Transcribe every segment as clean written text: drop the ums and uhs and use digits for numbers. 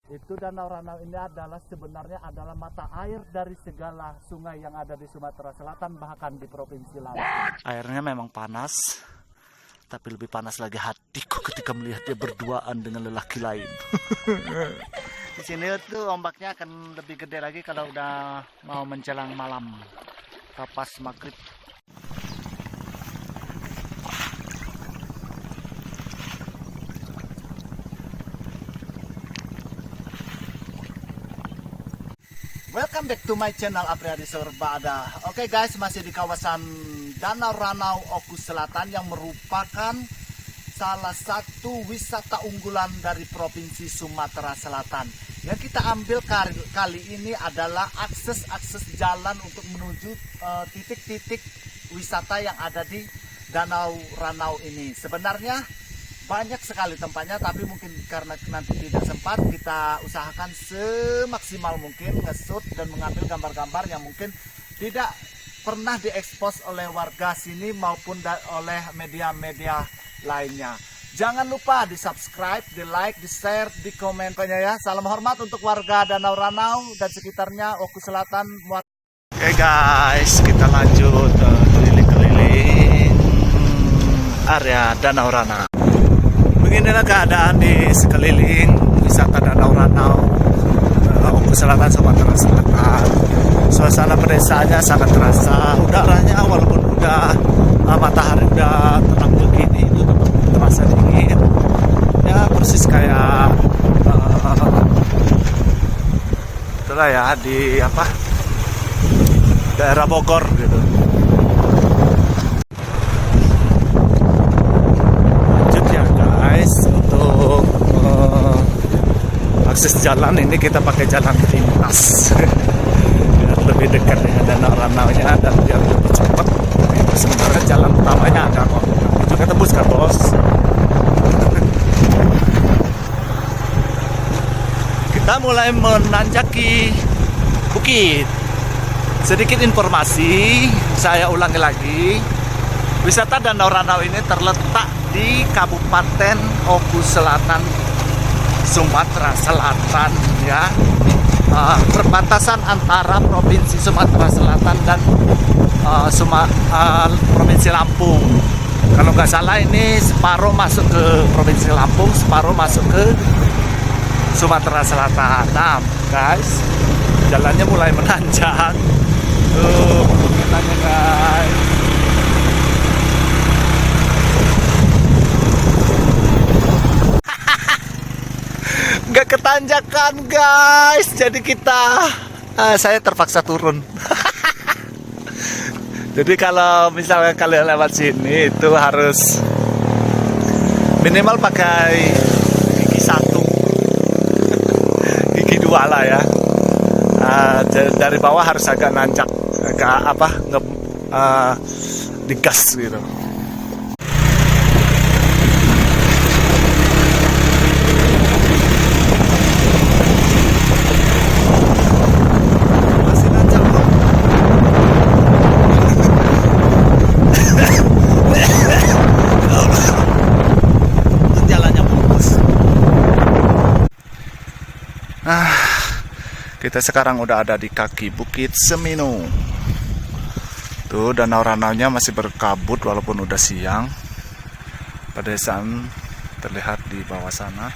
Itu Danau Ranau ini sebenarnya adalah mata air dari segala sungai yang ada di Sumatera Selatan, bahkan di Provinsi Lampung. Airnya memang panas, tapi lebih panas lagi hatiku ketika melihat dia berduaan dengan lelaki lain. Di sini tuh ombaknya akan lebih gede lagi kalau udah mau menjelang malam, pas maghrib. Welcome back to my channel Apriyadi Serbada. Oke guys, masih di kawasan Danau Ranau Oku Selatan yang merupakan salah satu wisata unggulan dari Provinsi Sumatera Selatan. Yang kita ambil kali ini adalah akses jalan untuk menuju titik-titik wisata yang ada di Danau Ranau ini. Sebenarnya banyak sekali tempatnya, tapi mungkin karena nanti tidak sempat, kita usahakan semaksimal mungkin nge-shoot dan mengambil gambar-gambar yang mungkin tidak pernah diekspos oleh warga sini maupun oleh media-media lainnya. Jangan lupa di subscribe, di like, di share, di komen ya. Salam hormat untuk warga Danau Ranau dan sekitarnya Oku Selatan. Oke guys, kita lanjut keliling-keliling area Danau Ranau. Beginilah keadaan di sekeliling wisata Danau Ranau Oku Selatan, Sumatera Selatan. Suasana pedesanya sangat terasa. Udaranya walaupun udah matahari udah tenang begini, itu tetap terasa dingin. Ya persis kayak itulah ya di daerah Bogor gitu. Untuk akses jalan ini kita pakai jalan pintas biar lebih dekat dengan Danau Ranau-nya dan biar lebih cepat. Itu sebenarnya jalan utamanya ada kok, juga tembus kan bos. Kita mulai menanjaki bukit. Sedikit informasi, saya ulangi lagi, wisata Danau Ranau ini terletak di Kabupaten Oku Selatan, Sumatera Selatan ya. Perbatasan antara Provinsi Sumatera Selatan dan Provinsi Lampung. Kalau nggak salah ini separuh masuk ke Provinsi Lampung, separuh masuk ke Sumatera Selatan. Nah guys, jalannya mulai menanjak. Tuh perbukitannya guys. Nggak ketanjakan guys, jadi saya terpaksa turun. Jadi kalau misalnya kalian lewat sini itu harus minimal pakai gigi 1 gigi 2 lah ya. Dari bawah harus agak nanjak, agak digas gitu. Kita sekarang udah ada di kaki Bukit Seminung. Tuh Danau Ranau-nya masih berkabut walaupun udah siang. Pedesaan terlihat di bawah sana.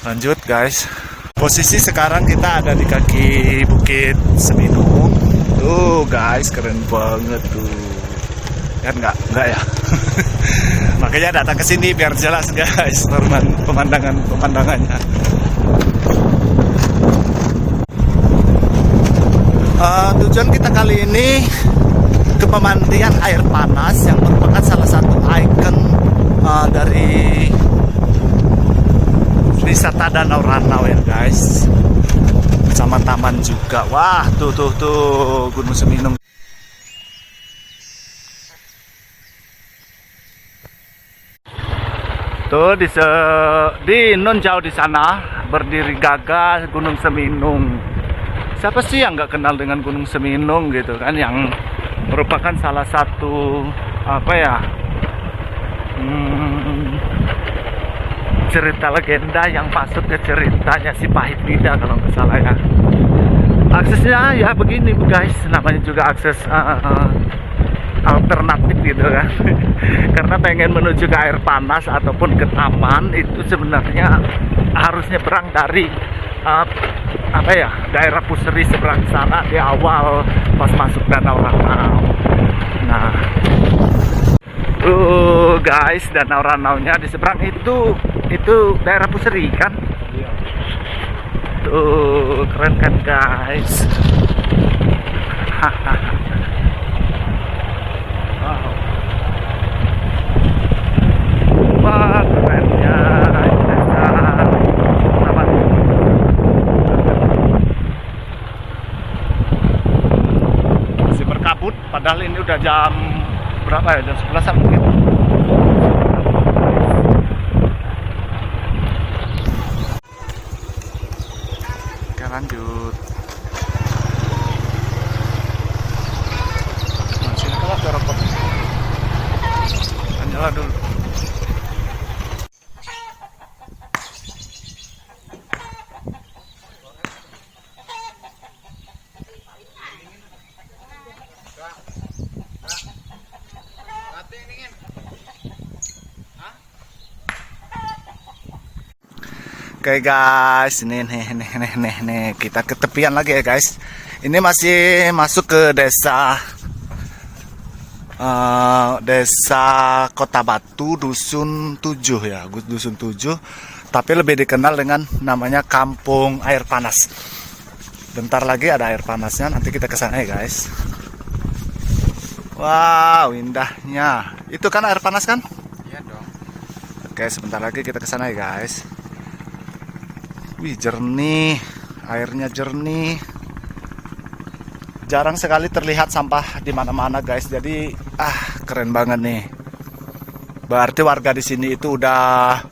Lanjut guys. Posisi sekarang kita ada di kaki Bukit Seminung. Tuh guys, keren banget tuh. Kan enggak ya? Makanya datang ke sini biar jelas guys pemandangannya. Tujuan kita kali ini ke pemandian air panas yang merupakan salah satu ikon dari wisata Danau Ranau ya guys. Bersama taman juga. Wah, tuh Gunung Seminung. Tuh di non jauh di sana berdiri gagah Gunung Seminung. Siapa sih yang nggak kenal dengan Gunung Seminung gitu kan, yang merupakan salah satu cerita legenda yang masuk ke ceritanya si Pahit Dida kalau nggak salah ya. Aksesnya ya begini guys, namanya juga akses alternatif gitu kan. Karena pengen menuju ke air panas ataupun ke taman itu sebenarnya harus nyebrang dari daerah Puseri seberang sana di awal pas masuk Danau Ranau. Nah, guys, Danau Ranaunya di seberang itu daerah Puseri kan? Iya. Tuh, keren kan guys? Wah, kerennya. Masih berkabut, padahal ini udah jam berapa ya? Jam 11-an mungkin. Oke, lanjut. Sini kalau ada rokok. Nyala dulu. Oke guys, ini nih kita ke tepian lagi ya guys. Ini masih masuk ke desa Kota Batu, Dusun 7 ya, Dusun 7. Tapi lebih dikenal dengan namanya Kampung Air Panas. Bentar lagi ada air panasnya, nanti kita ke sana ya guys. Wow, indahnya. Itu kan air panas kan? Iya dong. Oke, sebentar lagi kita ke sana ya guys. Wih, jernih, airnya jernih. Jarang sekali terlihat sampah di mana-mana guys. Jadi keren banget nih. Berarti warga di sini itu udah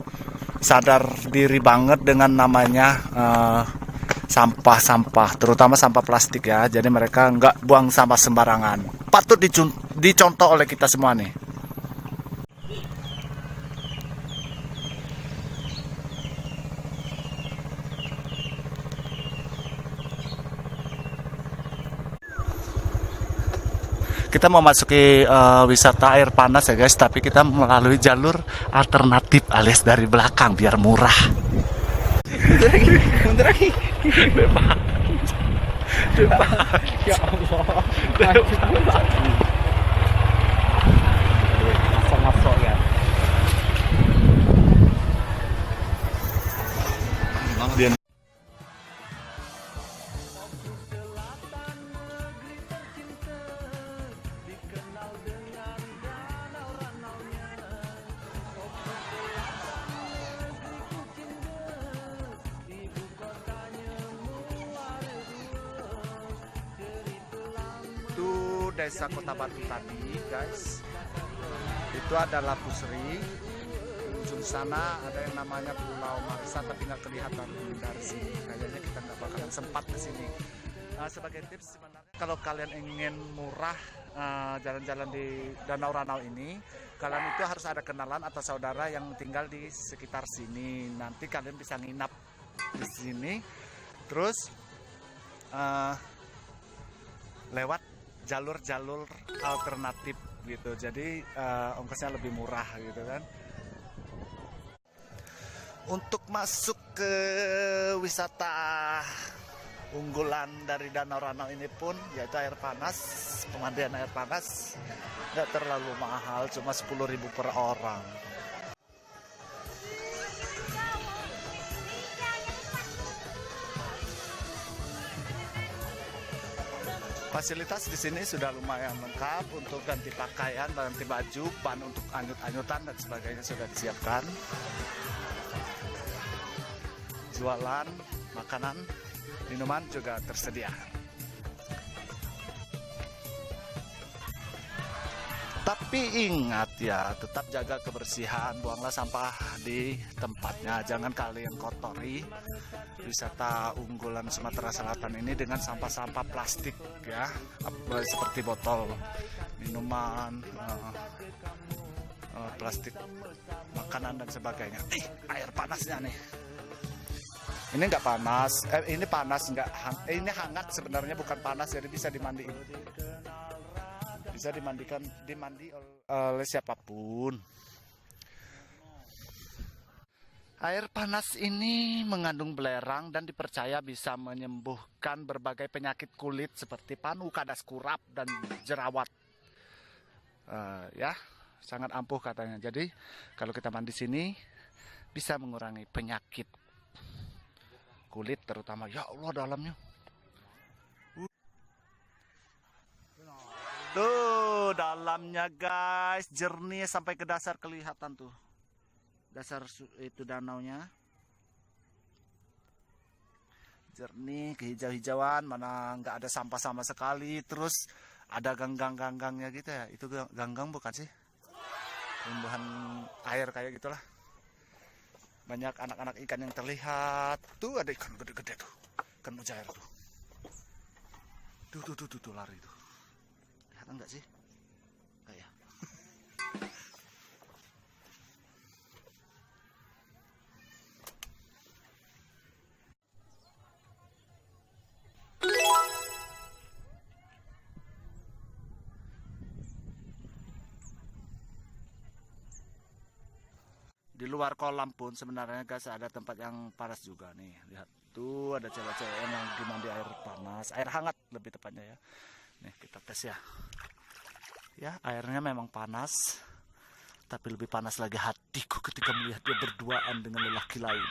sadar diri banget dengan namanya sampah-sampah, terutama sampah plastik ya. Jadi mereka nggak buang sampah sembarangan. Patut dicontoh oleh kita semua nih. Kita mau masuki wisata air panas ya guys, tapi kita melalui jalur alternatif alias dari belakang biar murah. Mundur lagi. Depan. Ya Allah. Masuk ya. Desa Kota Batu tadi guys, itu adalah Puseri. Ujung sana ada yang namanya Pulau Marisa, tapi nggak kelihatan dari sini. Kayaknya kita nggak bakalan sempat ke sini. Sebagai tips sebenarnya, kalau kalian ingin murah jalan-jalan di Danau Ranau ini, kalian itu harus ada kenalan atau saudara yang tinggal di sekitar sini. Nanti kalian bisa nginap di sini, terus lewat jalur-jalur alternatif gitu. Jadi ongkosnya lebih murah gitu kan. Untuk masuk ke wisata unggulan dari Danau Ranau ini pun yaitu air panas, pemandian air panas, nggak terlalu mahal, cuma 10.000 per orang. Fasilitas di sini sudah lumayan lengkap untuk ganti pakaian, ganti baju, ban untuk anyut-anyutan dan sebagainya sudah disiapkan. Jualan makanan, minuman juga tersedia. Tapi ingat ya, tetap jaga kebersihan, buanglah sampah di tempatnya. Jangan kalian kotori wisata unggulan Sumatera Selatan ini dengan sampah-sampah plastik ya, seperti botol minuman, plastik makanan dan sebagainya. Air panasnya nih. Ini nggak panas, ini panas nggak, ini hangat sebenarnya, bukan panas, jadi bisa dimandiin. Bisa dimandi oleh siapapun. Air panas ini mengandung belerang dan dipercaya bisa menyembuhkan berbagai penyakit kulit seperti panu, kadas, kurap, dan jerawat. Ya, sangat ampuh katanya. Jadi kalau kita mandi sini bisa mengurangi penyakit kulit terutama. Ya Allah, dalamnya. Tuh dalamnya guys, jernih sampai ke dasar kelihatan tuh. Dasar itu danaunya. Jernih, kehijau-hijauan, mana nggak ada sampah sama sekali. Terus ada ganggang-ganggangnya gitu ya. Itu ganggang bukan sih? Tumbuhan air kayak gitulah. Banyak anak-anak ikan yang terlihat. Tuh ada ikan gede-gede tuh. Ikan mujair tuh. Tuh lari tuh. Kelihatan nggak sih? Kayak. Di luar kolam pun sebenarnya guys ada tempat yang panas juga nih. Lihat tuh, ada cewek-cewek yang lagi mandi air panas, air hangat lebih tepatnya ya. Nih kita tes ya. Ya, airnya memang panas, tapi lebih panas lagi hatiku ketika melihat dia berduaan dengan lelaki lain.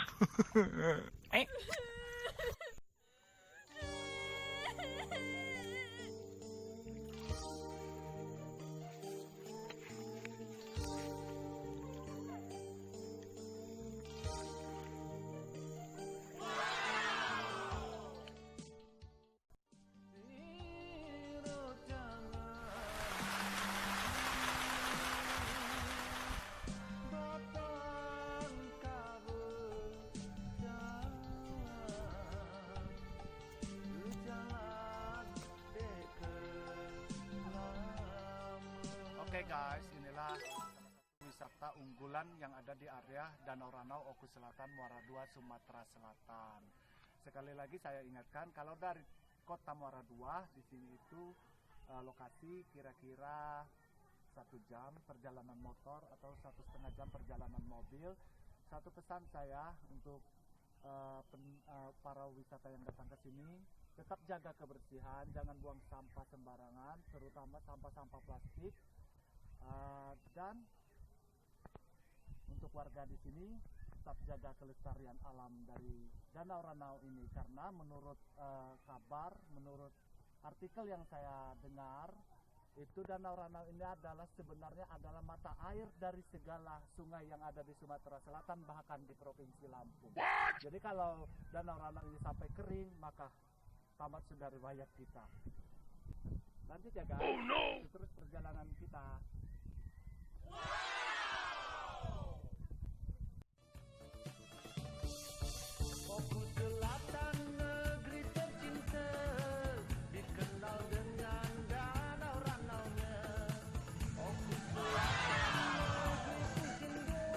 Oke guys, inilah wisata unggulan yang ada di area Danau Ranau, Oku Selatan, Muara II, Sumatera Selatan. Sekali lagi saya ingatkan, kalau dari kota Muara II, di sini itu lokasi kira-kira 1 jam perjalanan motor atau 1,5 jam perjalanan mobil. Satu pesan saya untuk para wisata yang datang ke sini, tetap jaga kebersihan, jangan buang sampah sembarangan, terutama sampah-sampah plastik. Dan untuk warga di sini tetap jaga kelestarian alam dari Danau Ranau ini, karena menurut kabar, menurut artikel yang saya dengar, itu Danau Ranau ini sebenarnya adalah mata air dari segala sungai yang ada di Sumatera Selatan, bahkan di Provinsi Lampung. Jadi kalau Danau Ranau ini sampai kering, maka tamat sudah riwayat kita. Lanjut ya guys, terus perjalanan kita. Oku Selatan, negeri tercinta, dikenal dengan Danau Ranau-nya. Oku Selatan, negeri tercinta,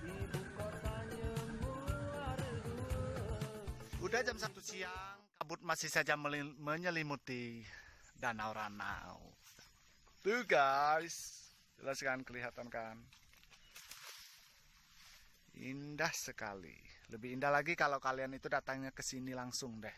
ibu kotanya Muara II. Udah jam 1 siang, kabut masih saja menyelimuti Danau Ranau. Tuh guys, jelas kan, kelihatan kan? Indah sekali. Lebih indah lagi kalau kalian itu datangnya ke sini langsung deh.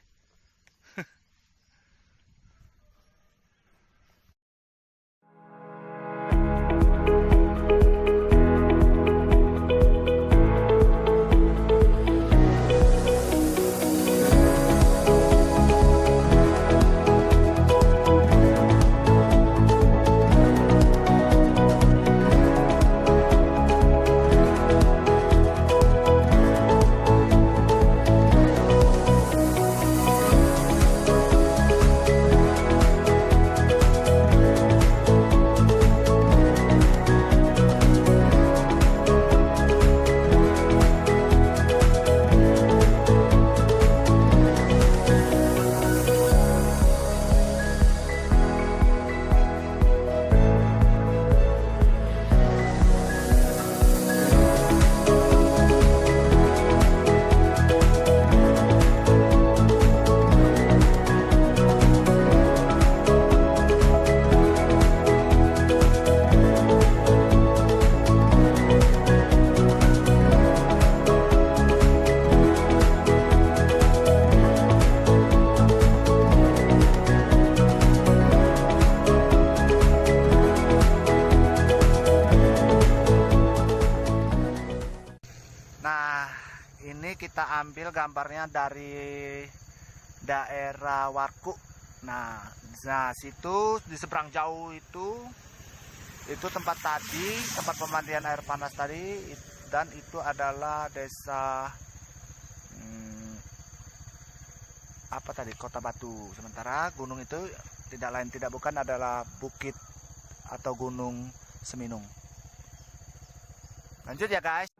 ini kita ambil gambarnya dari daerah Warku. Nah situ di seberang jauh itu tempat tadi, tempat pemandian air panas tadi, dan itu adalah desa apa tadi, Kota Batu. Sementara gunung itu tidak lain tidak bukan adalah bukit atau gunung Seminung. Lanjut ya guys.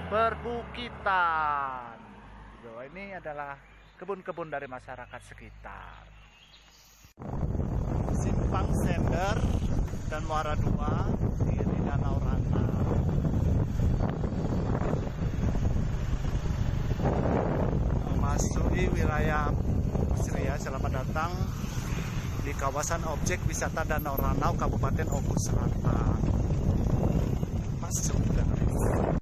Perbukitan. Ini adalah kebun-kebun dari masyarakat sekitar. Simpang Sender dan Muara Dua di Danau Ranau. Memasuki wilayah Mesir. Selamat datang di kawasan objek wisata Danau Ranau, Kabupaten Oku Selatan. Masuk guys.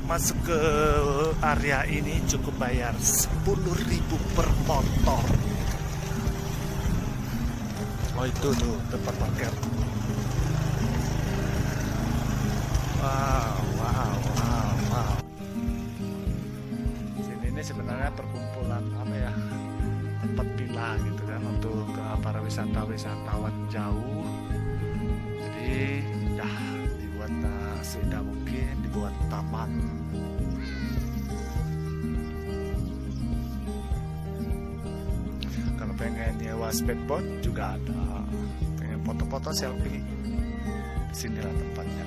Masuk ke area ini cukup bayar 10.000 per motor. Oh itu tuh tempat parkir. Wow. Sini ini sebenarnya perkumpulan apa ya, tempat villa gitu kan untuk para wisatawan jauh. Jadi ya dibuat seindah mungkin, dibuat taman. Kalau pengen nyewa speedboat juga ada, pengen foto-foto selfie, disinilah tempatnya.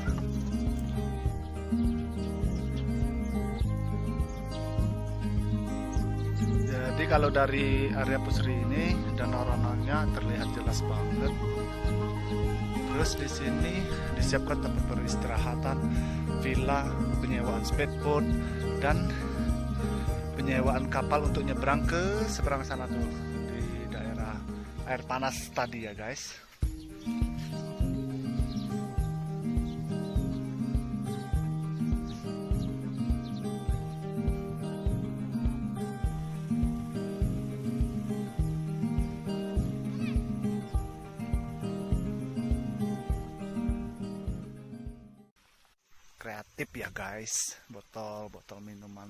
Jadi kalau dari area Pusri ini Danau Ranau-nya terlihat jelas banget. Terus di sini disiapkan tempat peristirahatan, villa, penyewaan speedboat, dan penyewaan kapal untuk nyebrang ke seberang sana tuh di daerah air panas tadi ya guys. Kreatif ya guys, botol minuman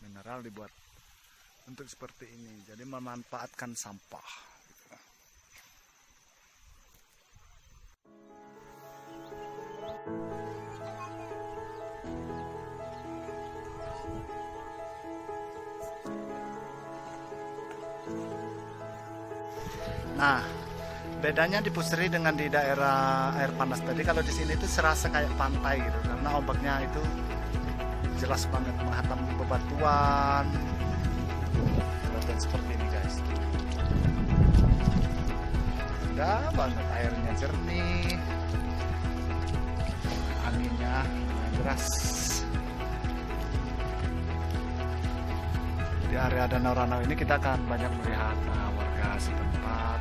mineral dibuat untuk seperti ini, jadi memanfaatkan sampah gitu. Nah, bedanya di Pusri dengan di daerah air panas tadi, kalau di sini itu serasa kayak pantai gitu, karena ombaknya itu jelas banget menghantam bebatuan. Dan seperti ini guys, indah banget, airnya jernih, anginnya deras. Di area Danau Ranau ini kita akan banyak melihat warga setempat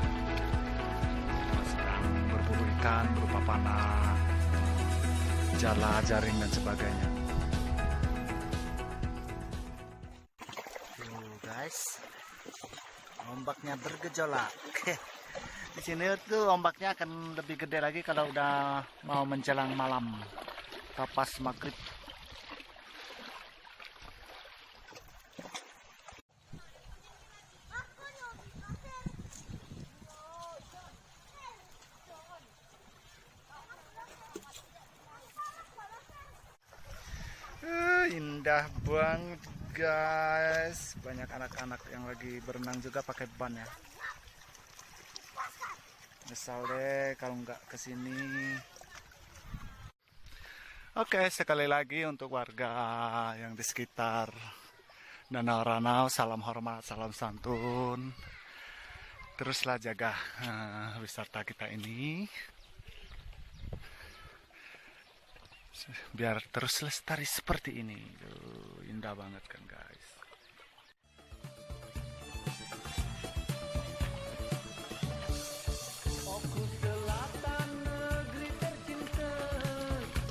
sedang berburu ikan berupa panah, jala, jaring dan sebagainya. Tuh guys, ombaknya bergejolak. Di sini tuh ombaknya akan lebih gede lagi kalau udah mau menjelang malam, pas maghrib. Indah banget guys, banyak anak-anak yang lagi berenang juga pakai ban ya. Misal deh kalau nggak kesini. Oke, sekali lagi untuk warga yang di sekitar Danau Ranau, salam hormat, salam santun. Teruslah jaga wisata kita ini, biar terus lestari seperti ini. Indah banget kan guys. Oku Selatan, negeri tercinta,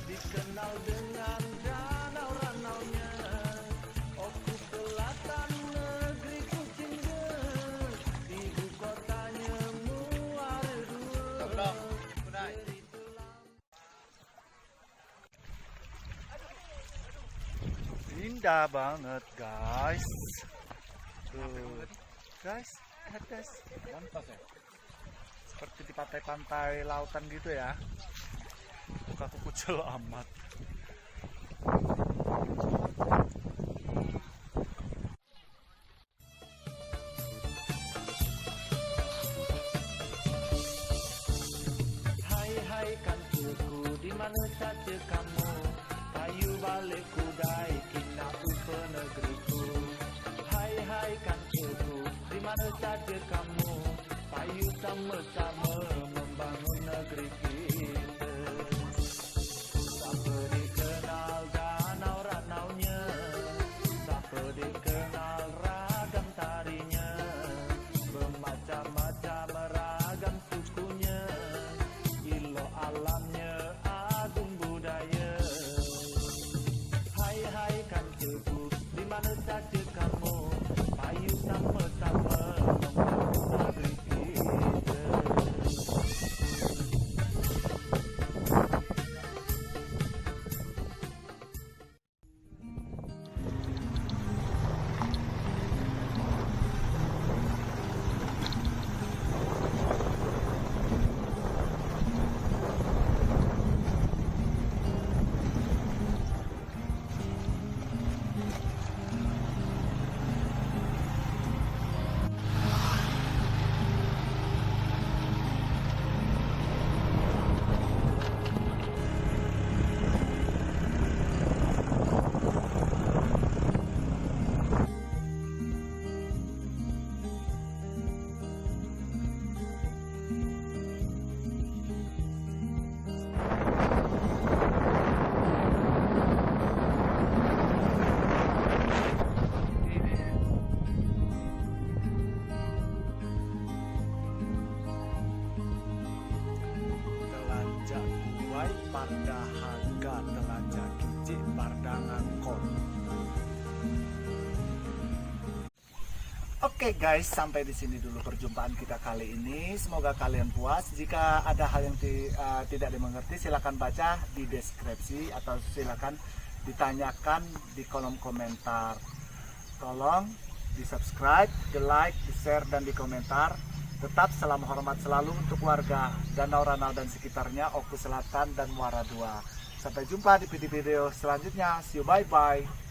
dikenal dengan danau ranaunya. Oku Selatan, negeri Kucingga, ibu kotanya Muara Dua. Indah banget guys. Tuh guys, lihat guys, seperti di pantai-pantai lautan gitu ya. Muka kucel amat. Hai hai kancuku, di mana saja kamu? Payu balik kudai, kinapu ke negeriku. Hai hai kancuku, di mana saja kamu? Payu sama-sama membangun negeri kita. Siapa dikenal danau ranaunya, siapa dikenal ragam tarinya, bermacam-macam ragam sukunya, ilo alamnya, agung budaya. Hai hai kancuku, di mana saja kamu? Payu sama-sama membangun negeri kita. pada harga telaja kicik pardangan kon. Oke guys, sampai di sini dulu perjumpaan kita kali ini. Semoga kalian puas. Jika ada hal yang tidak dimengerti, silakan baca di deskripsi atau silakan ditanyakan di kolom komentar. Tolong di subscribe, di like, di share, dan di komentar. Tetap salam hormat selalu untuk warga Danau Ranau dan sekitarnya, Oku Selatan dan Muara II. Sampai jumpa di video selanjutnya. See you, bye-bye.